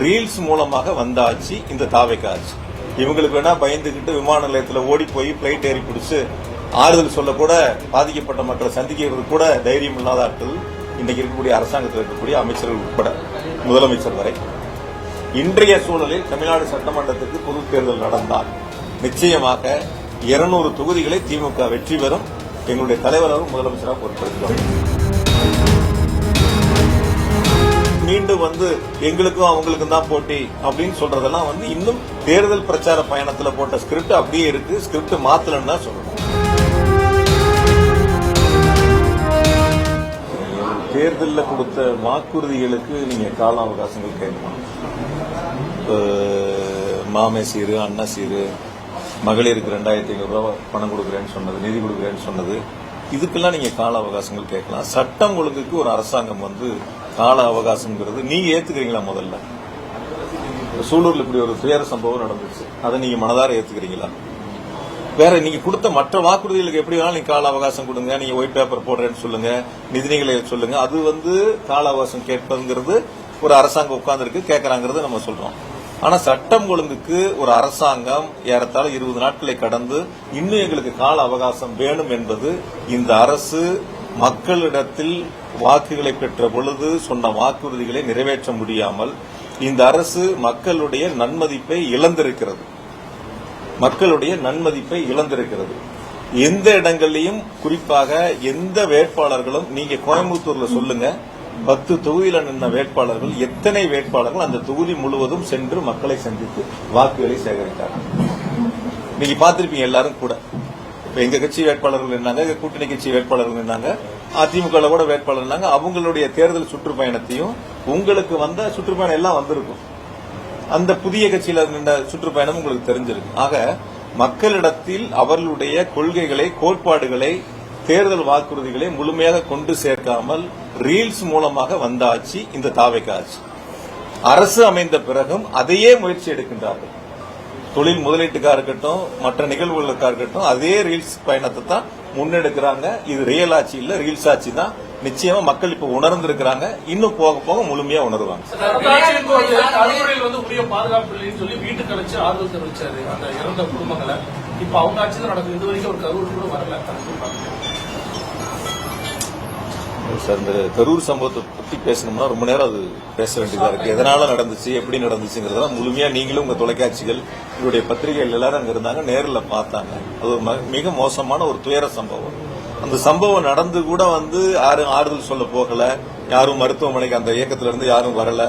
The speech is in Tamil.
ரீல்ஸ் மூலமாக வந்த ஆட்சி இந்த தாவேக ஆட்சி. இவங்களுக்கு வேணா பயந்துகிட்டு விமான நிலையத்தில் ஓடி போய் பிளைட் ஏறி பிடிச்சு ஆறுதல் சொல்ல கூட பாதிக்கப்பட்ட மக்களை சந்திக்கிறது கூட தைரியம் இல்லாத ஆட்கள் இன்றைக்கு இருக்கக்கூடிய அரசாங்கத்தில் இருக்கக்கூடிய அமைச்சர்கள் உட்பட முதலமைச்சர் வரை. இன்றைய சூழலில் தமிழ்நாடு சட்டமன்றத்துக்கு பொது தேர்தல் நடந்தால் நிச்சயமாக 200 தொகுதிகளை திமுக வெற்றி பெறும். எங்களுடைய தலைவரும் முதலமைச்சராக பொறுப்பெடுக்கிறோம். மீண்டும் எங்களுக்கும் அவங்களுக்கும் தான் போட்டி அப்படின்னு சொல்றதெல்லாம் இன்னும் தேர்தல் பிரச்சார பயணத்தில் போட்ட ஸ்கிரிப்ட் அப்படியே இருக்கு. ஸ்கிரிப்ட் மாத்தலன்னு தான் சொல்லணும். தேர்தலில் கொடுத்த வாக்குறுதிகளுக்கு நீங்க கால அவகாசங்கள் கேட்கணும். மாமே சீரு, அண்ணா சீரு, மகளிருக்கு 2500 ரூபாய் பணம் கொடுக்குறேன்னு சொன்னது, நிதி கொடுக்குறேன்னு சொன்னது, இதுக்கெல்லாம் நீங்க கால அவகாசங்கள் கேட்கலாம். சட்டம் ஒழுங்குக்கு ஒரு அரசாங்கம் கால அவகாசம்ங்கிறது நீங்க ஏத்துக்கிறீங்களா? முதல்ல சூலூர்ல இப்படி ஒரு துயர சம்பவம் நடந்துச்சு, அதை நீங்க மனதார ஏத்துக்கிறீங்களா? வேற நீங்க கொடுத்த மற்ற வாக்குறுதிகளுக்கு எப்படி வேணாலும் நீங்க கால அவகாசம் கொடுங்க, நீங்க ஒயிட் பேப்பர் போடுறேன்னு சொல்லுங்க, நிதிநிலை சொல்லுங்க, அது கால அவகாசம் கேட்பதுங்கிறது ஒரு அரசாங்கம் உட்கார்ந்துருக்கு கேட்கறாங்கிறது நம்ம சொல்றோம். ஆனா சட்டம் ஒழுங்குக்கு ஒரு அரசாங்கம் ஏறத்தாழ 20 நாட்களை கடந்து இன்னும் எங்களுக்கு கால அவகாசம் வேணும் என்பது இந்த அரசு மக்களிடத்தில் வாக்குகளை பெற்ற பொழுது சொன்ன வாக்குறுதிகளை நிறைவேற்ற முடியாமல் இந்த அரசு மக்களுடைய நன்மதிப்பை இழந்திருக்கிறது. எந்த இடங்களிலும் குறிப்பாக எந்த வேட்பாளர்களும் நீங்க கோயம்புத்தூர்ல சொல்லுங்க, 10 தொகுதியில் நின்ற வேட்பாளர்கள் எத்தனை வேட்பாளர்கள் அந்த தொகுதி முழுவதும் சென்று மக்களை சந்தித்து வாக்குகளை சேகரித்தார்? நீங்க பார்த்திருப்பீங்க எல்லாரும் கூட. இப்ப எங்க கட்சி வேட்பாளர்கள் இருந்தாங்க, கூட்டணி கட்சி வேட்பாளர்கள் இருந்தாங்க, அதிமுக கூட வேட்பாளர் இருந்தாங்க. அவங்களுடைய தேர்தல் சுற்றுப்பயணத்தையும் உங்களுக்கு வந்த சுற்றுப்பயணம் எல்லாம் வந்திருக்கும். அந்த புதிய கட்சியில நின்ற சுற்றுப்பயணம் உங்களுக்கு தெரிஞ்சிருக்கு. ஆக மக்களிடத்தில் அவர்களுடைய கொள்கைகளை, கோட்பாடுகளை, தேர்தல் வாக்குறுதிகளை முழுமையாக கொண்டு சேர்க்காமல் ரீல்ஸ் மூலமாக வந்த ஆட்சி இந்த தாவேக ஆட்சி. அரசு அமைந்த பிறகும் அதையே முயற்சி எடுக்கின்றார்கள். தொழில் முதலீட்டுக்காக இருக்கட்டும், மற்ற நிகழ்வுகளுக்காக இருக்கட்டும், அதே ரீல்ஸ் பயணத்தை தான் முன்னெடுக்கிறாங்க. இது ரியல் ஆட்சி இல்ல, ரீல்ஸ் ஆட்சி தான். நிச்சயமா மக்கள் இப்ப உணர்ந்திருக்கிறாங்க. இன்னும் போக போக முழுமையா உணர்வாங்க. உரிய பாதுகாப்பு இல்லைன்னு சொல்லி வீட்டுக்கு அழைச்சு ஆறுதல் தெரிவிச்சாரு அந்த இறந்த குடும்பங்களை. இப்ப அவங்க ஆட்சி தான் நடக்குது. இது வரைக்கும் ஒரு கரூர் கூட வரல. சார், இந்த கரூர் சம்பவத்தை பத்தி பேசணும்னா ரொம்ப நேரம் அது பேச வேண்டியதா இருக்கு. எதனால நடந்துச்சு, எப்படி நடந்துச்சுங்கிறதெல்லாம் முழுமையா நீங்களும் உங்க தொலைக்காட்சிகள், உங்களுடைய பத்திரிகைகள் எல்லாரும் அங்க இருந்தாங்க, நேரில் பார்த்தாங்க. அது மிக மோசமான ஒரு துயர சம்பவம். அந்த சம்பவம் நடந்து கூட யாரும் ஆறுதல் சொல்ல போகல, யாரும் மருத்துவமனைக்கு அந்த இயக்கத்திலிருந்து யாரும் வரல.